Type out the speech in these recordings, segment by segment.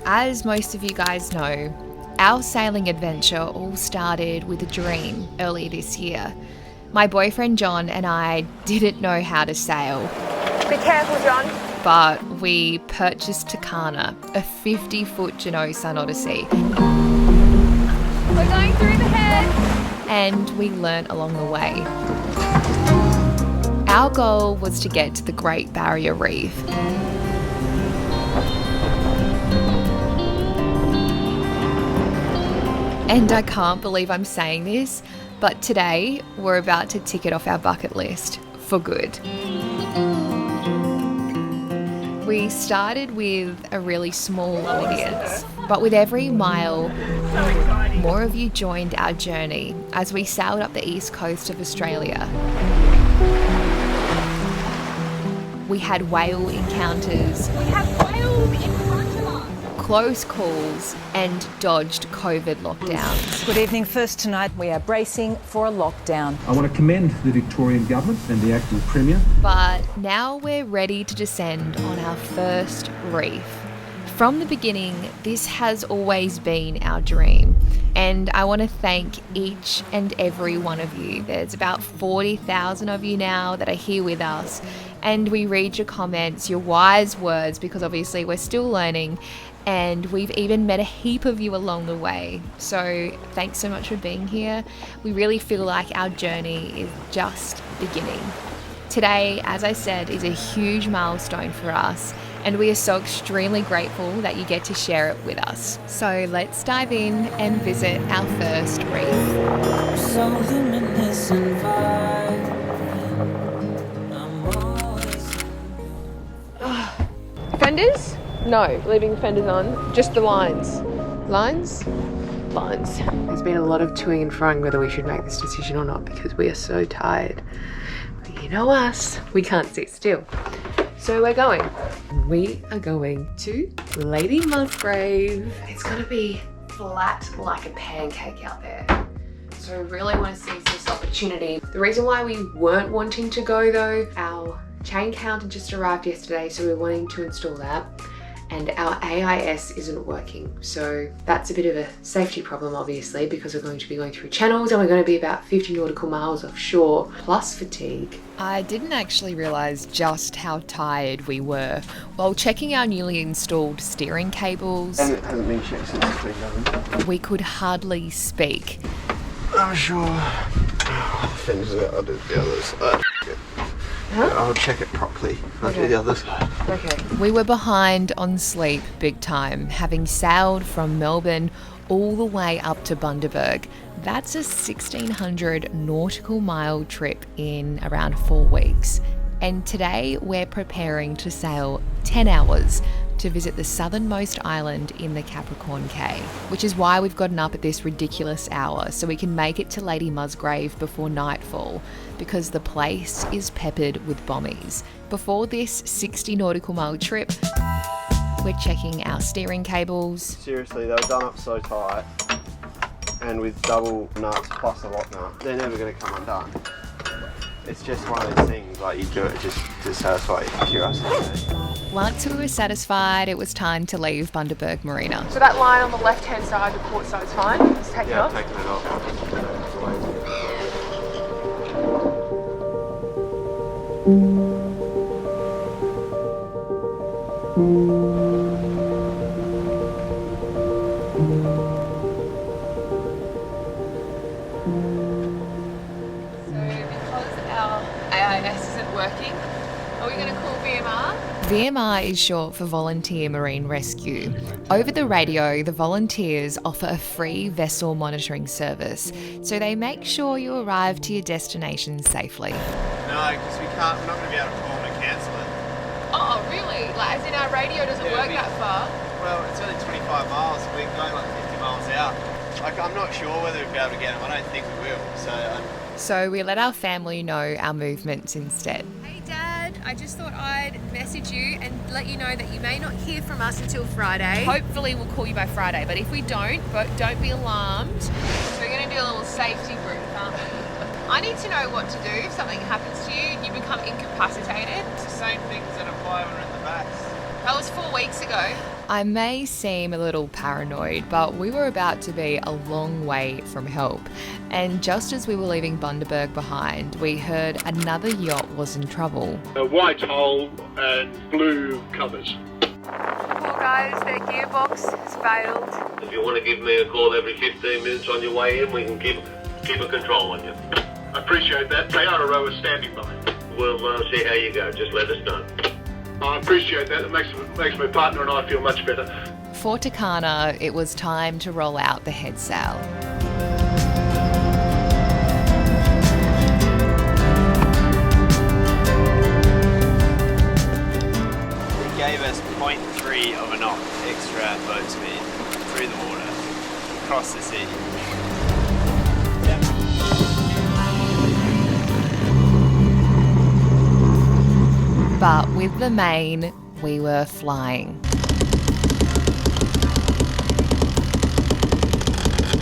As most of you guys know, our sailing adventure all started with a dream earlier this year. My boyfriend John and I didn't know how to sail. Be careful, John. But we purchased Takana, a 50-foot Jeanneau Sun Odyssey. We're going through the head. And we learnt along the way. Our goal was to get to the Great Barrier Reef. And I can't believe I'm saying this, but today we're about to tick it off our bucket list for good. We started with a really small audience, but with every mile, more of you joined our journey as we sailed up the east coast of Australia. We had whale encounters. We have whales in front of us. Close calls and dodged COVID lockdowns. Good evening. First tonight, we are bracing for a lockdown. I want to commend the Victorian Government and the acting Premier. But now we're ready to descend on our first reef. From the beginning, this has always been our dream. And I want to thank each and every one of you. There's about 40,000 of you now that are here with us. And we read your comments, your wise words, because obviously we're still learning. And we've even met a heap of you along the way. So thanks so much for being here. We really feel like our journey is just beginning. Today, as I said, is a huge milestone for us. And we are so extremely grateful that you get to share it with us. So let's dive in and visit our first reef. So luminous and vibrant. Fenders? No, leaving the fenders on. Just the lines. Lines? Lines. There's been a lot of toing and froing whether we should make this decision or not because we are so tired. But you know us, we can't sit still. So we're going. We are going to Lady Musgrave. It's gonna be flat like a pancake out there. So we really want to seize this opportunity. The reason why we weren't wanting to go though, our chain counter just arrived yesterday, so we're wanting to install that. And our AIS isn't working. So that's a bit of a safety problem, obviously, because we're going to be going through channels and we're going to be about 50 nautical miles offshore, plus fatigue. I didn't actually realise just how tired we were while checking our newly installed steering cables. And it hasn't been checked since 2011. We could hardly speak. I'm sure. The fenders out, I'll do the other side. Huh? I'll check it properly. I'll do the other side. Okay. We were behind on sleep big time, having sailed from Melbourne all the way up to Bundaberg. That's a 1,600 nautical mile trip in around 4 weeks. And today we're preparing to sail 10 hours to visit the southernmost island in the Capricorn Cay, which is why we've gotten up at this ridiculous hour so we can make it to Lady Musgrave before nightfall, because the place is peppered with bombies. Before this 60 nautical mile trip, we're checking our steering cables. Seriously, they were done up so tight and with double nuts plus a lock nut, they're never going to come undone. It's just one of those things, like you do it just to satisfy your curiosity. Once we were satisfied, it was time to leave Bundaberg Marina. So that line on the left-hand side, the port side's fine. Let's take it Yeah, off. taking it off. AIS isn't working. Are we going to call VMR? VMR is short for Volunteer Marine Rescue. Over the radio, the volunteers offer a free vessel monitoring service, so they make sure you arrive to your destination safely. No, because we're not going to be able to call them and cancel it. Oh, really? Like, as in our radio doesn't work that far? Well, it's only 25 miles, we're going like 50 miles out. Like, I'm not sure whether we'll be able to get them. I don't think we will, So we let our family know our movements instead. Hey Dad, I just thought I'd message you and let you know that you may not hear from us until Friday. Hopefully we'll call you by Friday, but if we don't be alarmed. So we're going to do a little safety brief. I need to know what to do if something happens to you and you become incapacitated. It's the same things that apply when we're in the backs. That was 4 weeks ago. I may seem a little paranoid, but we were about to be a long way from help. And just as we were leaving Bundaberg behind, we heard another yacht was in trouble. A white hull and blue covers. Well guys, their gearbox has failed. If you want to give me a call every 15 minutes on your way in, we can keep a control on you. I appreciate that. They are a rower standing by. We'll see how you go. Just let us know. I appreciate that. It makes my partner and I feel much better. For Takana, it was time to roll out the head sail. It gave us 0.3 of a knot extra boat speed through the water, across the sea. But with the main, we were flying.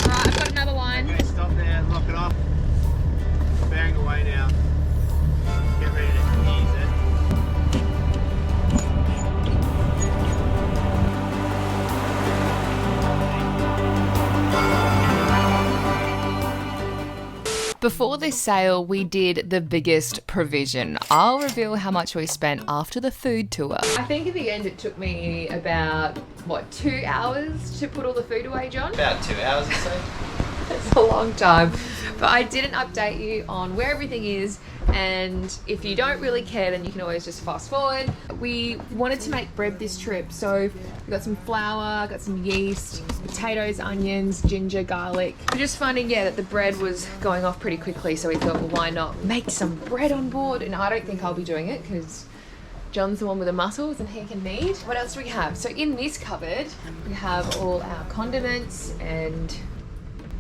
Alright, I've got another line. Okay, stop there, lock it off. Bearing away now. Get ready to ease it. Before this sail, we did the biggest provision. I'll reveal how much we spent after the food tour. I think in the end it took me about, 2 hours to put all the food away, John? About 2 hours or so. It's a long time. But I didn't update you on where everything is, and if you don't really care, then you can always just fast forward. We wanted to make bread this trip, so we got some flour, got some yeast, potatoes, onions, ginger, garlic. We're just finding, that the bread was going off pretty quickly, so we thought, well, why not make some bread on board? And I don't think I'll be doing it because John's the one with the muscles and he can knead. What else do we have? So in this cupboard, we have all our condiments and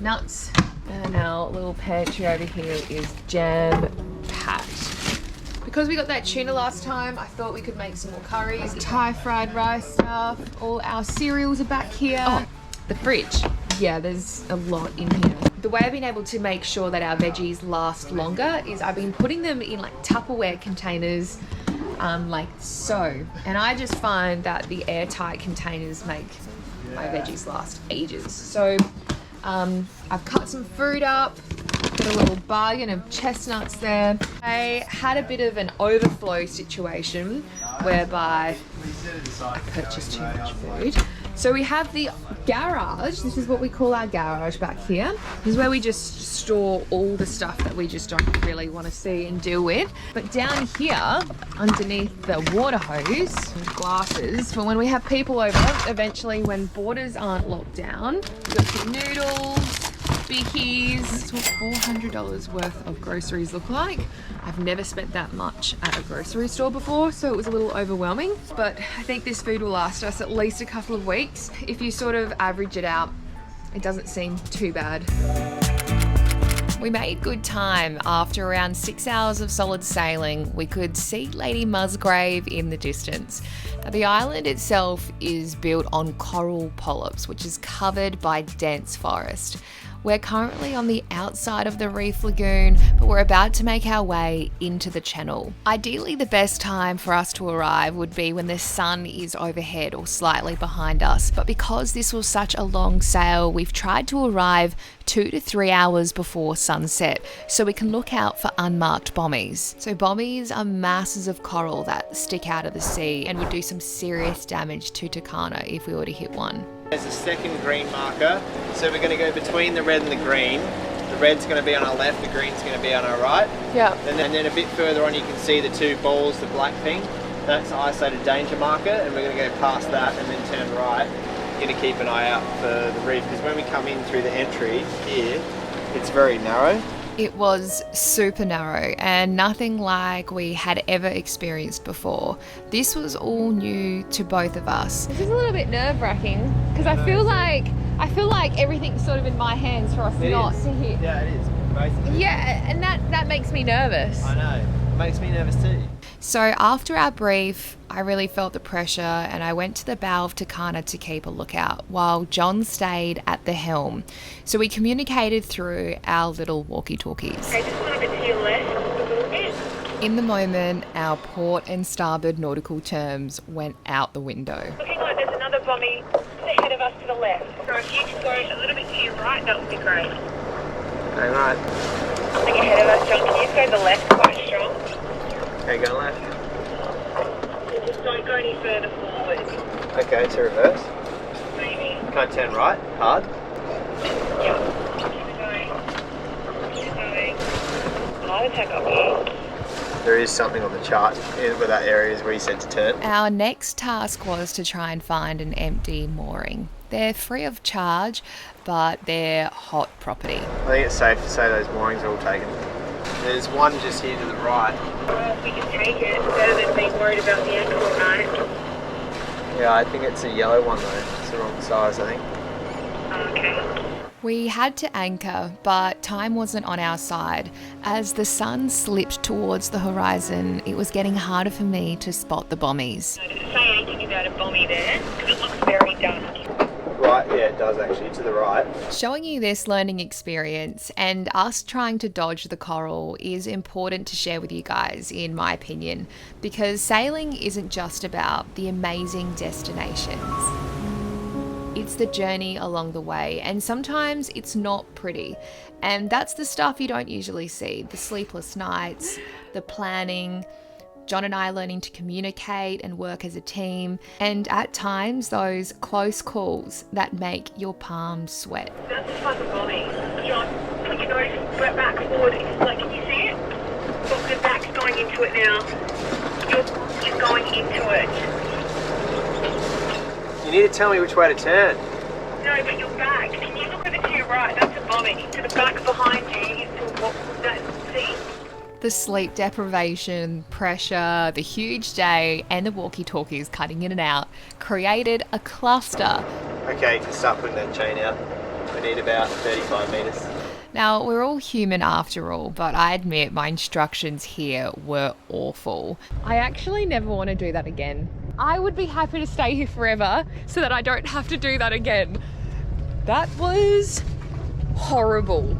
nuts, and our little pantry over here is jam packed. Because we got that tuna last time, I thought we could make some more curries. Thai fried rice stuff. All our cereals are back here. Oh, the fridge. Yeah, there's a lot in here. The way I've been able to make sure that our veggies last longer is I've been putting them in like Tupperware containers, like so. And I just find that the airtight containers make my veggies last ages. So I've cut some fruit up, got a little bargain of chestnuts there. I had a bit of an overflow situation whereby I purchased too much food. So we have the garage. This is what we call our garage back here. This is where we just store all the stuff that we just don't really want to see and deal with. But down here, underneath the water hose, glasses, for when we have people over, eventually when borders aren't locked down, we've got some noodles, bickies. That's what $400 worth of groceries look like. I've never spent that much at a grocery store before, so it was a little overwhelming, but I think this food will last us at least a couple of weeks. If you sort of average it out, it doesn't seem too bad. We made good time. After around 6 hours of solid sailing, we could see Lady Musgrave in the distance. Now, the island itself is built on coral polyps, which is covered by dense forest. We're currently on the outside of the reef lagoon, but we're about to make our way into the channel. Ideally, the best time for us to arrive would be when the sun is overhead or slightly behind us. But because this was such a long sail, we've tried to arrive 2 to 3 hours before sunset so we can look out for unmarked bombies. So bombies are masses of coral that stick out of the sea and would do some serious damage to Takana if we were to hit one. There's a second green marker, so we're going to go between the red and the green. The red's going to be on our left, the green's going to be on our right. Yeah. And then a bit further on you can see the two balls, the black thing. That's the isolated danger marker, and we're going to go past that and then turn right. You're going to keep an eye out for the reef, because when we come in through the entry here, it's very narrow. It was super narrow and nothing like we had ever experienced before. This was all new to both of us. This is a little bit nerve-wracking because I feel like everything's sort of in my hands for us not to hit. Yeah, it is, basically. Yeah, and that makes me nervous. I know, it makes me nervous too. So after our brief, I really felt the pressure and I went to the bow of Takana to keep a lookout while John stayed at the helm. So we communicated through our little walkie-talkies. Okay, just a little bit to your left, a little bit. In the moment, our port and starboard nautical terms went out the window. Looking like there's another bombie ahead of us to the left. So if you could go a little bit to your right, that would be great. Hang right. Something ahead of us, John. Can you just go to the left quite strong? Okay, go left. And just don't go any further forward. Okay, to reverse. Maybe. Can't turn right, hard. Yeah. Keep it going. Keep it going. Heart attack up here. There is something on the chart where that area is where you said to turn. Our next task was to try and find an empty mooring. They're free of charge, but they're hot property. I think it's safe to say those moorings are all taken. There's one just here to the right. Well, if we can take it, better than being worried about the angle all night. Yeah, I think it's a yellow one though. It's the wrong size, I think. Okay. We had to anchor, but time wasn't on our side. As the sun slipped towards the horizon, it was getting harder for me to spot the bombies. Does it say anything about a bombie there? Because it looks very dark. Right, yeah, it does actually, to the right. Showing you this learning experience and us trying to dodge the coral is important to share with you guys, in my opinion, because sailing isn't just about the amazing destinations. It's the journey along the way, and sometimes it's not pretty. And that's the stuff you don't usually see. The sleepless nights, the planning, John and I learning to communicate and work as a team, and at times those close calls that make your palms sweat. That's the type of bombing. John, put your nose back forward. Like, can you see it? Look, the back's going into it now. Your palm is going into it. You need to tell me which way to turn. No, but your back. Can you look over to your right? That's a bombing. To the back behind you is to what was that? See? The sleep deprivation, pressure, the huge day, and the walkie-talkies cutting in and out created a cluster. Okay, to start putting that chain out, we need about 35 metres. Now, we're all human after all, but I admit my instructions here were awful. I actually never want to do that again. I would be happy to stay here forever so that I don't have to do that again. That was horrible.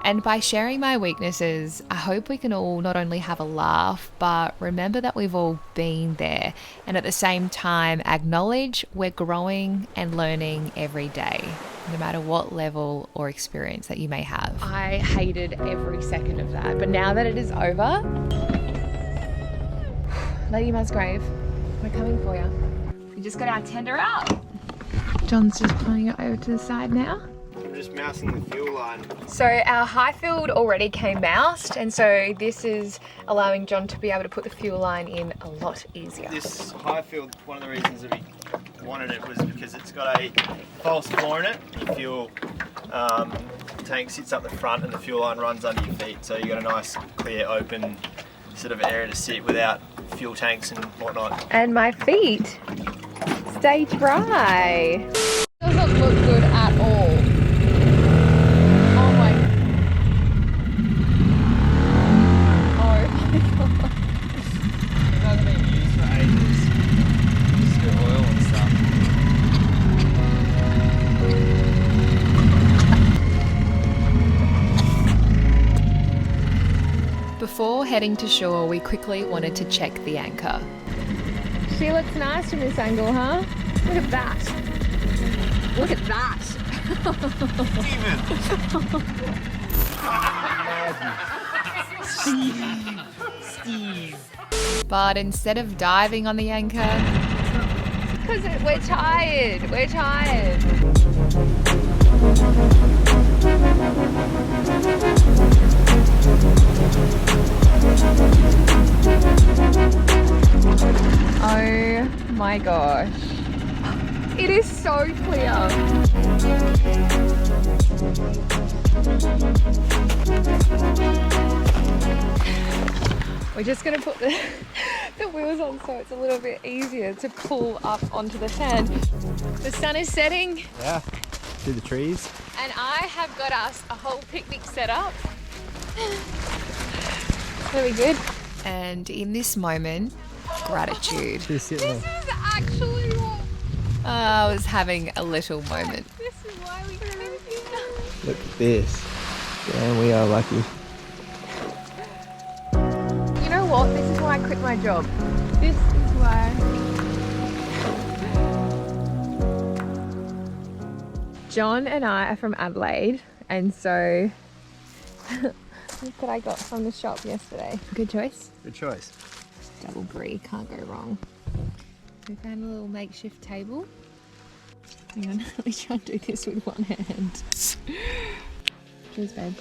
And by sharing my weaknesses, I hope we can all not only have a laugh, but remember that we've all been there, and at the same time acknowledge we're growing and learning every day, no matter what level or experience that you may have. I hated every second of that, but now that it is over, Lady Musgrave, we're coming for you. We just got our tender out. John's just pulling it over to the side now. I'm just mousing the fuel line. So our high field already came moused, and so this is allowing John to be able to put the fuel line in a lot easier. This high field, one of the reasons that we wanted it was because it's got a false floor in it. The fuel tank sits up the front and the fuel line runs under your feet, so you got a nice clear open sort of area to sit without fuel tanks and whatnot. And my feet stay dry. Doesn't look good at all. Oh my god. It hasn't been used for ages. Just got oil and stuff. Before heading to shore, we quickly wanted to check the anchor. She looks nice from this angle, huh? Look at that. Look at that. Steve. But instead of diving on the anchor, because we're tired. We're tired. Oh my gosh. It is so clear. We're just going to put the wheels on so it's a little bit easier to pull up onto the sand. The sun is setting. Yeah, through the trees. And I have got us a whole picnic set up. Really good. And in this moment, gratitude. This is Actually what I was having a little moment. This is why we came here. Look at this. Damn, we are lucky. You know what? This is why I quit my job. This is why. John and I are from Adelaide, and so look what I got from the shop yesterday. Good choice. Good choice. Double brie, can't go wrong. We found a little makeshift table. Hang on, let me try and do this with one hand. Cheers, babe.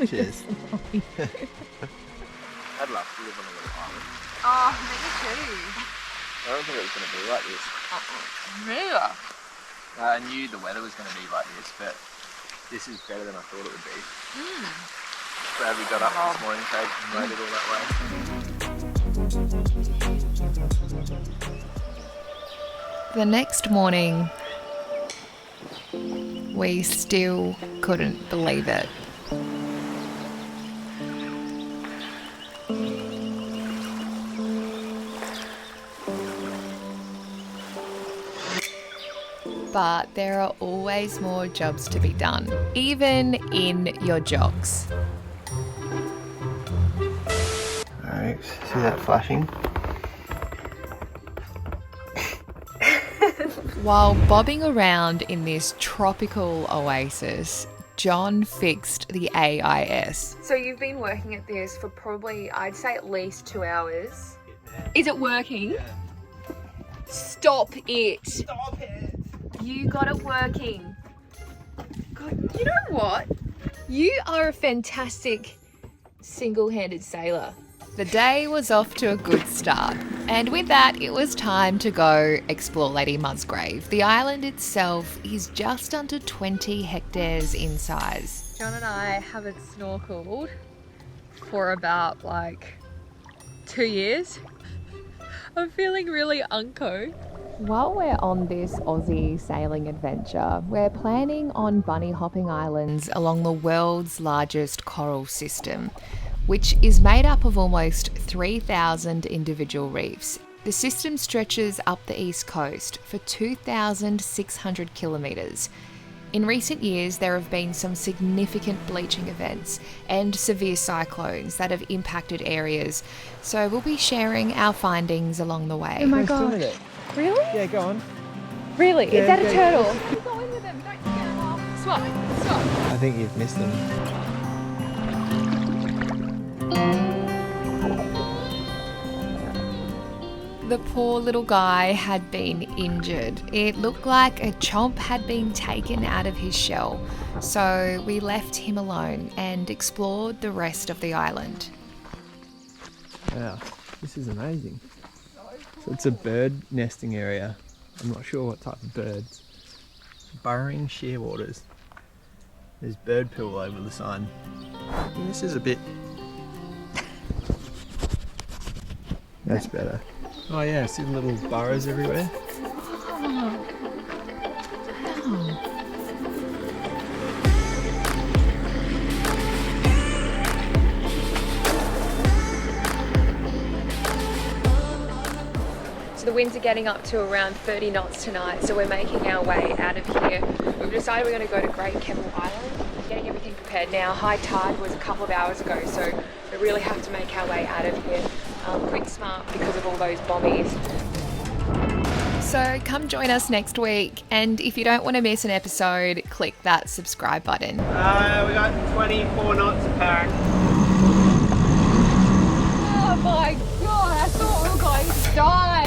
Cheers. I'd love to live on a little island. Oh, me too. I don't think it was going to be like this. Really? I knew the weather was going to be like this, but this is better than I thought it would be. Glad we got up this morning, Craig, and made it all that way. The next morning, we still couldn't believe it. But there are always more jobs to be done, even in your jogs. Alright, see that flashing? While bobbing around in this tropical oasis, John fixed the AIS. So you've been working at this for probably, I'd say at least 2 hours. Is it working? Yeah. Stop it. Stop it! You got it working. God, you know what? You are a fantastic single-handed sailor. The day was off to a good start, and with that, it was time to go explore Lady Musgrave. The island itself is just under 20 hectares in size. John and I haven't snorkeled for about 2 years. I'm feeling really unco. While we're on this Aussie sailing adventure, we're planning on bunny hopping islands along the world's largest coral system, which is made up of almost 3,000 individual reefs. The system stretches up the east coast for 2,600 kilometres. In recent years, there have been some significant bleaching events and severe cyclones that have impacted areas, so we'll be sharing our findings along the way. Oh my god. Really? Yeah, go on. Really? Yeah, Is that a go. turtle? You go in with them, don't scare them off. Swap, swap. I think you've missed them. The poor little guy had been injured. It looked like a chomp had been taken out of his shell, so we left him alone and explored the rest of the island. Wow, this is amazing. So it's a bird nesting area. I'm not sure what type of birds. Burrowing shearwaters. There's bird poo all over the sign. And this is a bit... That's better. Oh yeah, see the little burrows everywhere? So the winds are getting up to around 30 knots tonight, so we're making our way out of here. We've decided we're going to go to Great Barrier Island. Getting everything prepared now. High tide was a couple of hours ago, so we really have to make our way out of here quick smart because of all those bombies. So come join us next week, and if you don't want to miss an episode, click that subscribe button. We got 24 knots apparent. Oh my god, I thought we were going to die.